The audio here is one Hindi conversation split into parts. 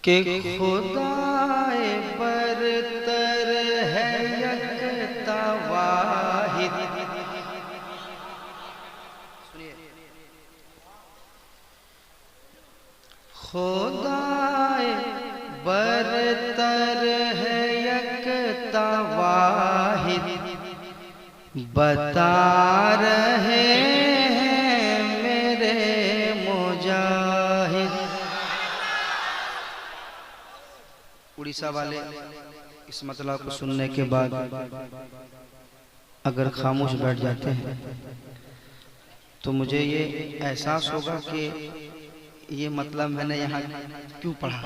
कि खुदाए बरतर है यकता वाहिद। खुदाए बरतर है यकता वाहिद, बता रहे हैं मेरे मुजाहिद। उड़ीसा वाले इस मतलब को सुनने के बाद अगर खामोश बैठ जाते हैं तो मुझे ये एहसास होगा कि ये मतलब मैंने यहाँ क्यों पढ़ा।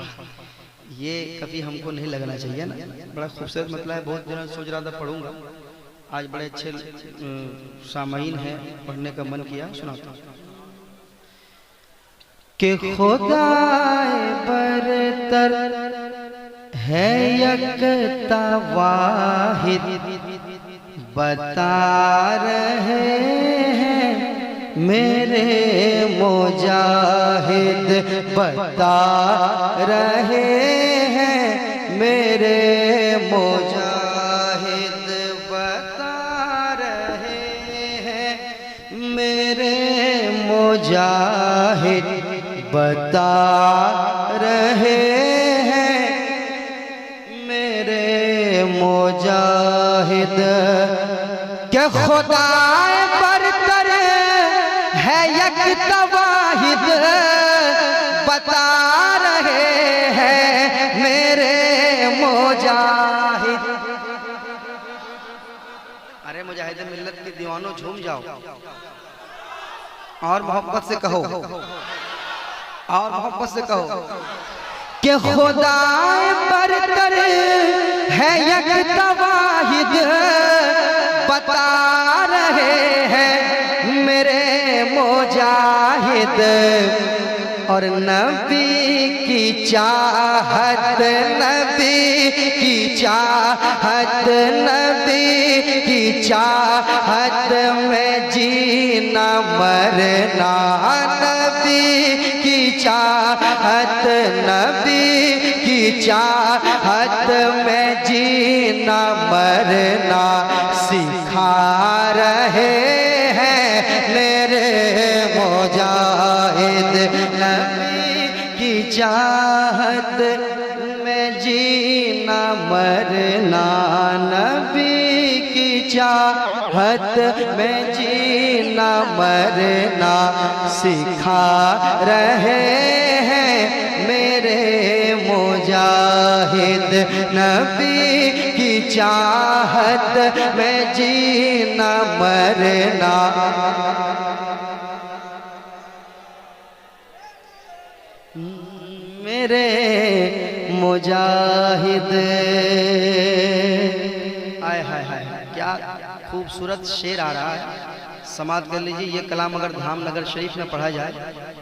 ये कभी हमको नहीं लगना चाहिए ना। बड़ा खूबसूरत मतलब है, बहुत दिनों सोच रहा था पढ़ूंगा, आज बड़े अच्छे सामाइन हैं, पढ़ने का मन किया, सुनाता हूँ। कि खुदाए बरतर है यकता वाहिद, बता रहे हैं मेरे मुजाहिद, बता रहे हैं मेरे मुजाहिद, बता रहे हैं मेरे मुजाहिद, बता रहे हैं मेरे मुजाहिद। क्या खुदाए बरतर है यकता वाहिद, बता रहे हैं मेरे मुजाहिद। अरे मुजाहिद मिल्लत के दीवानों झूम जाओ और मोहब्बत से कहो, और मोहब्बत से कहो कि खुदाए बरतर है यकता वाहिद, बता रहे हैं मेरे मुजाहिद। और नबी की चाहत, नबी की चाहत, नबी की चाहत में जीना मरना, नबी की चाहत, नबी की चाहत में जीना मरना सिखा रहे हैं मेरे मुजाहिद। नबी की चाहत में जीना मरना, नबी की चाहत में जीना मरना सिखा रहे हैं मेरे मुजाहिद। नबी की चाहत में जीना मरना मेरे मुजाहिद। आय हाय हाय, क्या खूबसूरत शेर आ रहा है, समाप्त कर लीजिए। ये कलाम अगर धामनगर शरीफ में पढ़ा जाए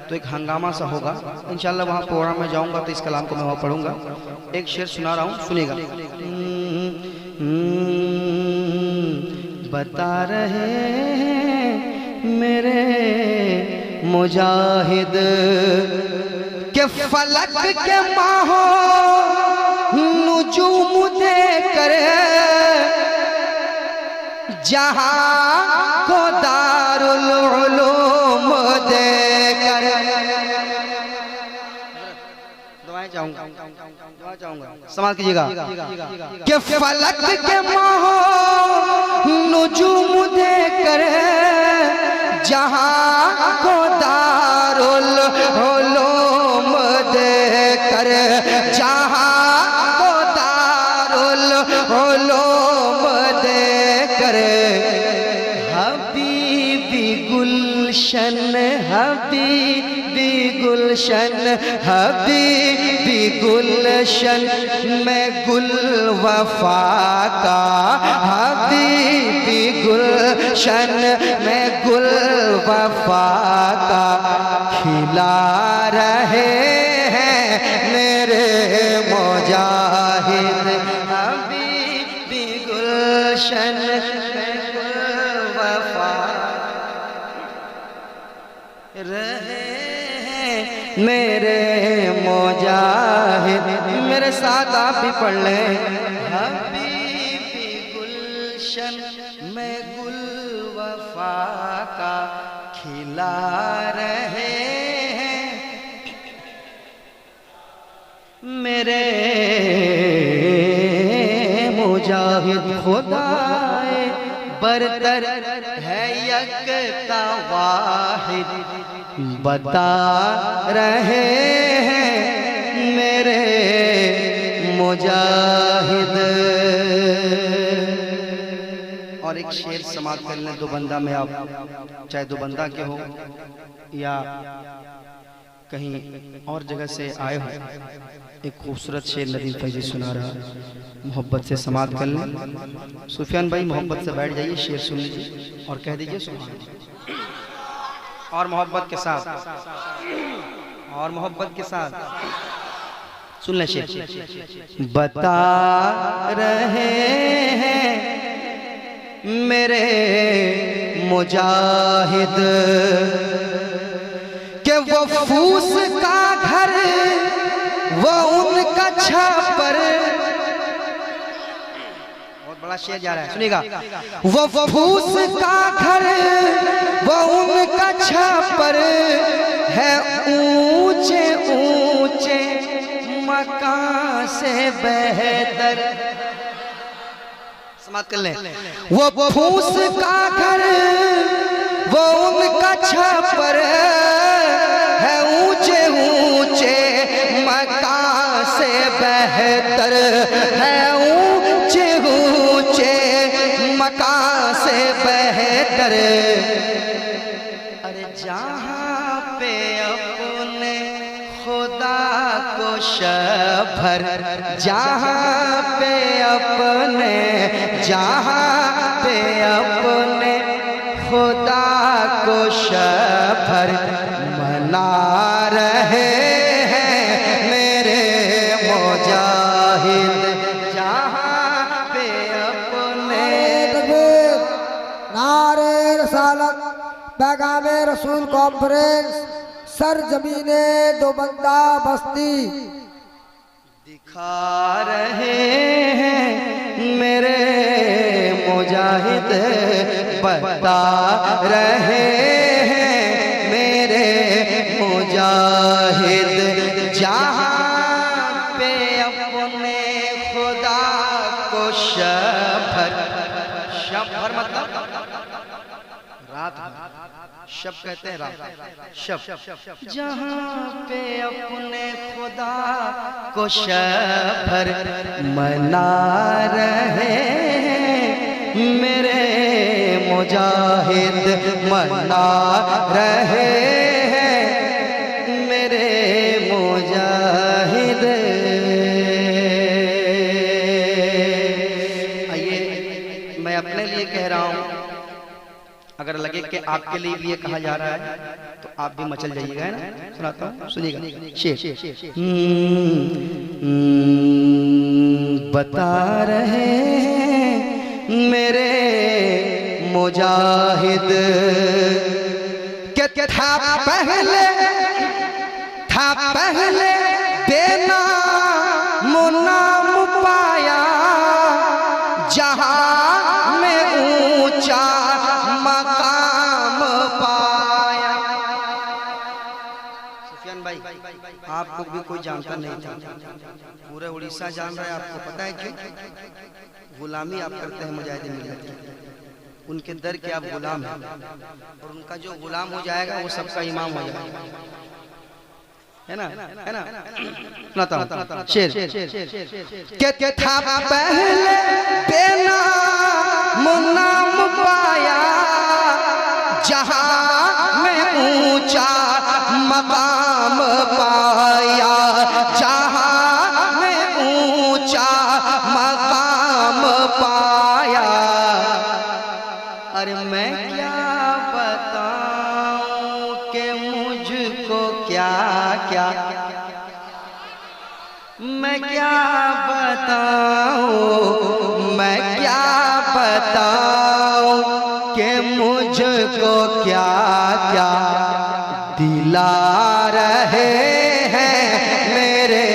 तो एक हंगामा सा होगा। इंशाल्लाह वहाँ प्रोग्राम में जाऊँगा तो इस कलाम को मैं वहाँ पढ़ूंगा। एक शेर सुना रहा हूँ, सुनिएगा। बता रहे हैं मेरे मुजाहिद के फलक के माहो नुजूम देकर जहां को दारुल उलूम देकर। दुआएं चाहूंगा, दुआ चाहूंगा, समाज कीजिएगा। कि फलक के माहो नुजूम देकर जहां को दारुल उलूम देकर, जहां को दारुल उलूम देकर। हबीबी गुलशन, हबीबी गुलशन, हबीबी गुलशन में गुल वफा का, हबीबी गुलशन में गुल वफा का खिला रहे हैं मेरे मुजाहिद। हबीबी गुलशन में गुल वफा रहे हैं मेरे मुजाहिद। मुजाहिद, मेरे साथ आप भी पढ़ लें। हबीबी गुलशन में गुल वफा का खिला रहे हैं मेरे मुजाहिद। खुदाए बरतर है यकता वाहिद, बता रहे हैं मेरे मुजाहिद। और एक शेर समाप्त कर लें, दो बंदा में आप चाहे दो बंदा के हो या कहीं और जगह से आए हो, एक खूबसूरत शेर नदीम फैजी सुना रहा, मोहब्बत से समाप्त कर लें। सुफियान भाई मोहब्बत से बैठ जाइए, शेर सुन लीजिए और कह दीजिए सुभान अल्लाह। और मोहब्बत के साथ, और मोहब्बत के साथ सुन लें शेर। बता रहे हैं मेरे मुजाहिद कि वो फूस का घर वो उनका छापर। बहुत बड़ा शेर जा रहा है, सुनिएगा। वो फूस का घर वो उनका छापर है, ऊंचे ऊंचे मकान से बेहतर। समाप्त कर लें। वो फूस का घर वो उनका छापर है, ऊंचे ऊंचे मकान से बेहतर है, ऊंचे ऊंचे मकान से बेहतर। अरे जहाँ पे अपने खुदा को शभर, जहाँ पे अपने, जहाँ पे अपने खुदा को शभर मना रहे हैं मेरे मुजाहिद, जहाँ पे अपने। नारे रसालत पैगामे रसूल कॉन्फ्रेंस सरजमीने दो बंदा बस्ती दिखा रहे हैं मेरे मुजाहिद, बता रहे हैं मेरे मुजाहिद, जहाँ पे अपने खुदा को शभर, शभर मतलब रात, शब कहते हैं रात, शब, जहाँ पे अपने खुदा को शभर मना रहे हैं मेरे मुजाहिद, मना रहे हैं मेरे मुजाहिद। आइए मैं अपने लिए कह रहा हूँ, अगर लगे कि आपके लिए भी ये कहा जा रहा है तो आप भी मचल जाइएगा, है ना। सुनाता हूँ, सुनिएगा शेर। बता रहे हैं मेरे मुजाहिद कि था पहले देना मुनाम पाया, जहां में ऊंचा मकाम पाया। सुफियान भाई आपको भी कोई जानता नहीं था, पूरे उड़ीसा जान रहा है। आपको पता है क्यों? गुलामी आप करते हैं मुजाहिदीन मिल्लत की, उनके दर के आप गुलाम हैं, और उनका जो गुलाम हो जाएगा वो सबका इमाम हो जाएगा, है ना, है ना। सुनाता हूं शेर। के था पहले देना मुनाम पाया, जहां में ऊंचा मकाम पाया, जहां में ऊंचा मकाम पाया। अरे मैं क्या बताऊं कि मुझको क्या क्या, मैं क्या बताऊं, मैं क्या बताऊं कि मुझको क्या क्या दिला रहे हैं मेरे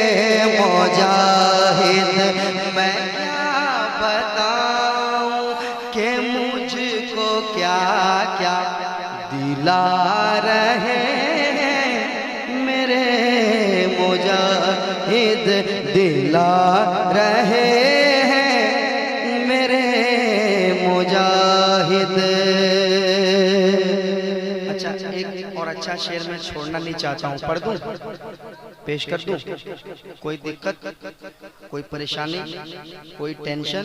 दिला रहे हैं मेरे मुजाहिद। अच्छा, एक और अच्छा शेर मैं छोड़ना नहीं चाहता हूँ, पढ़ दूँ, पेश कर दूँ? कोई दिक्कत, कोई परेशानी, कोई टेंशन?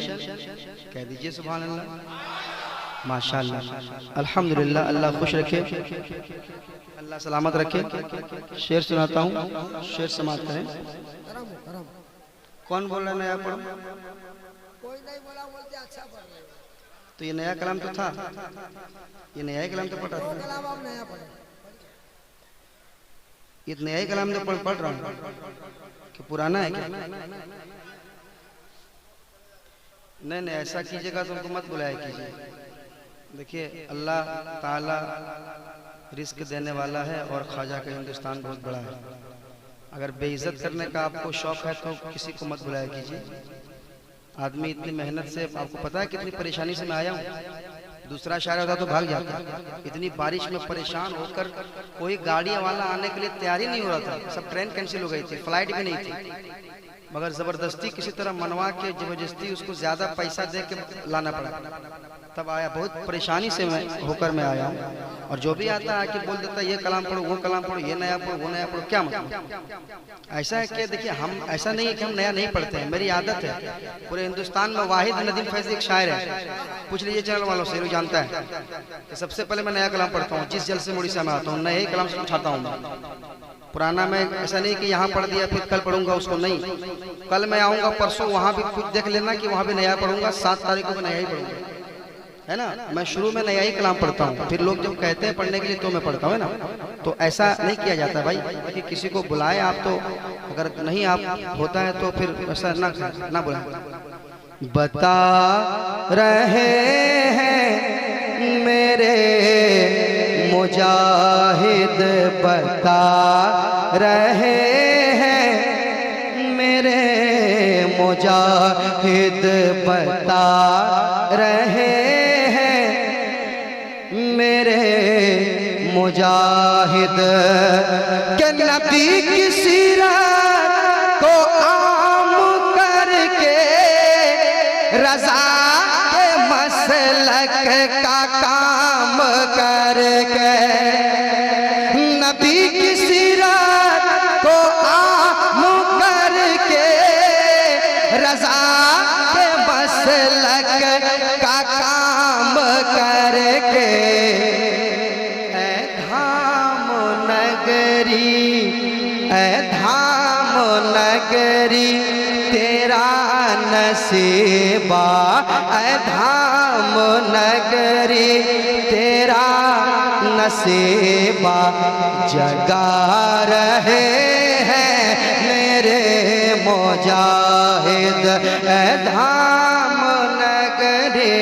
कह दीजिए सुभान अल्लाह, माशाअल्लाह, अल्हम्दुलिल्लाह। अल्लाह खुश रखे, अल्लाह सलामत रखे। शेर सुनाता हूँ, शेर समाप्त करें। कौन बोल रहा है नया पढ़ो? कोई नहीं बोला, बोलते अच्छा पढ़ रहे हो। तो ये नया कलाम तो था, ये नया ही कलाम तो पढ़ रहा था। कलाम आप नया पढ़े, ये नया ही कलाम तो पढ़ रहा हूँ कि पुराना है क्या? नहीं नहीं, ऐसा कीजिएगा तो उनको मत बुलाया कीजिए। देखिए, अल्लाह ताला रिस्क देने वाला है और ख्वाजा का हिंदुस्तान बहुत बड़ा है। अगर बेइज्जत करने का आपको शौक है तो किसी को मत बुलाया कीजिए। आदमी इतनी मेहनत से, आपको पता है कितनी परेशानी से मैं आया हूँ। दूसरा शायर होता तो भाग जाता। इतनी बारिश में परेशान होकर कोई गाड़ी वाला आने के लिए तैयार ही नहीं हो रहा था, सब ट्रेन कैंसिल हो गई थी, फ्लाइट भी नहीं थी, मगर जबरदस्ती किसी तरह मनवा के जबरदस्ती उसको ज्यादा पैसा दे के लाना पड़ा, तब आया। बहुत परेशानी से मैं होकर मैं आया हूँ। और जो भी आता है कि बोल देता है ये कलाम पढ़ो, वो कलाम पढ़ो, ये नया पढ़ो, वो नया पढ़ो, क्या मतलब? ऐसा है कि देखिए, हम ऐसा नहीं है कि हम नया नहीं पढ़ते हैं, मेरी आदत है। पूरे हिंदुस्तान में वाहिद नदीम फैज़ी एक शायर है, पूछ लीजिए चैनल वालों से, जानता है कि सबसे पहले मैं नया कलाम पढ़ता हूँ। जिस जलसे उड़ीसा में आता हूँ नए कलाम से उठाता हूँ। पुराना मैं ऐसा नहीं कि यहाँ पढ़ दिया फिर कल पढ़ूंगा उसको, नहीं। कल मैं आऊँगा, परसों वहाँ भी कुछ देख लेना कि वहाँ भी नया पढ़ूंगा, 7 तारीख को नया ही पढ़ूंगा, है ना। मैं शुरू में नया ही कलाम पढ़ता हूँ, फिर लोग जब कहते हैं पढ़ने के लिए तो मैं पढ़ता हूँ, है ना। तो ऐसा नहीं किया जाता भाई कि किसी को बुलाए आप, तो अगर नहीं आप होता है तो फिर ऐसा ना बुलाए। बता रहे हैं मेरे मुजाहिद, बता रहे हैं मेरे मुजाहिद, बता रहे मेरे मुजाहिद के नबी की सीरत को आम करके रज़ा के मसलक का काम करके, नबी की सीरत को आम करके रज़ा के मसलक का काम करके, धाम नगरी तेरा नसीबा, धाम नगरी तेरा नसीबा, जगा रहे हैं मेरे मुजाहिद, धाम नगरी,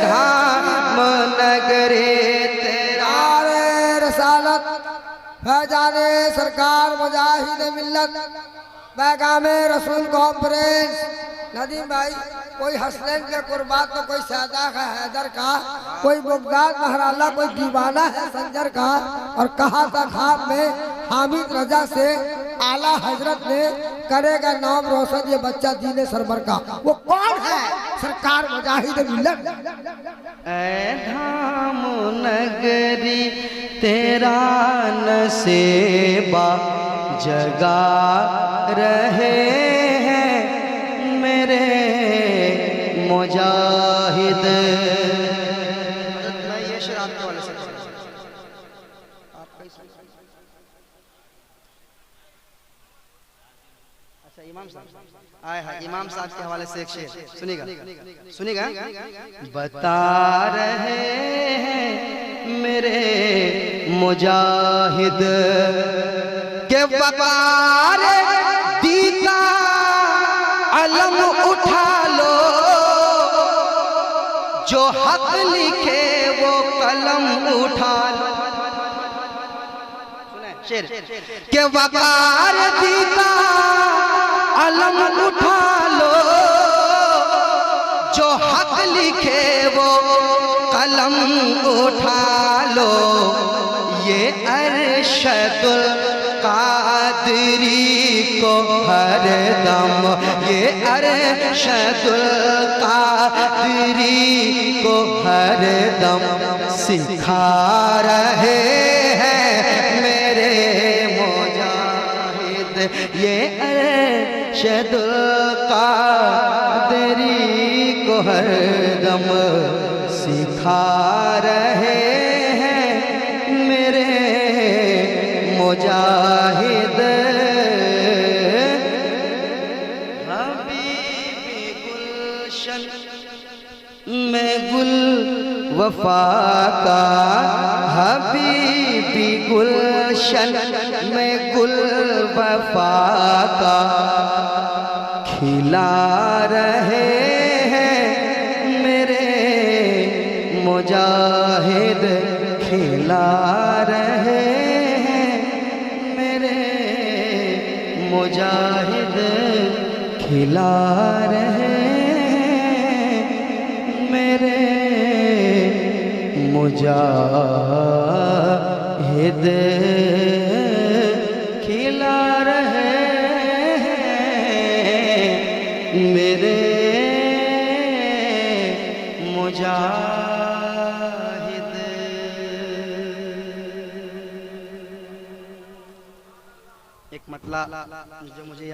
धाम नगरी तेरा रसालत फैजाने सरकार मुजाहिद मिल्लत पैगामे रसूल कॉन्फ्रेंस। नदीम भाई, कोई हसनैन के कुर्बात तो कोई सैदा है हैदर का, कोई मुगदाद महराला, कोई दीवाना है संजर का। और कहा था खाब में हामिद रजा से आला हजरत ने करेगा नाम रोशन ये बच्चा दीने सरवर का। वो कौन है? सरकार मुजाहिद मिल्लत। धाम नगरी तेरा नसीबा, जगा रहे हैं मेरे मुजाहिद। मैं ये शेर आपके वाले से, अच्छा इमाम साहब आए हैं, इमाम साहब के हवाले से एक शेर सुनिएगा, सुनिएगा। बता रहे हैं मेरे मुजाहिद के वकार दीदा अलम उठा लो, जो हक लिखे वो कलम उठा लो। शेर के वकार दीदा अलम उठा लो, जो हक लिखे वो कलम उठा लो। ये अरशदुल कादरी को हर दम ये अरशदुल कादरी को हर दम सिखा रहे हैं मेरे मुजाहिद, ये अरशदुल कादरी को हर दम सिखा रहे हैं मेरे मुजाहिद। हबीबी गुलशन में गुल वफा का, हबीबी गुलशन में गुल वफा का खिला रहे हैं मेरे मुजाहिद, खिला रहे हैं मेरे मुजाहिद, खिला रहे हैं मेरे मुजाहिद, खिला रहे हैं मेरे मुजाहिद। एक मतला जो मुझे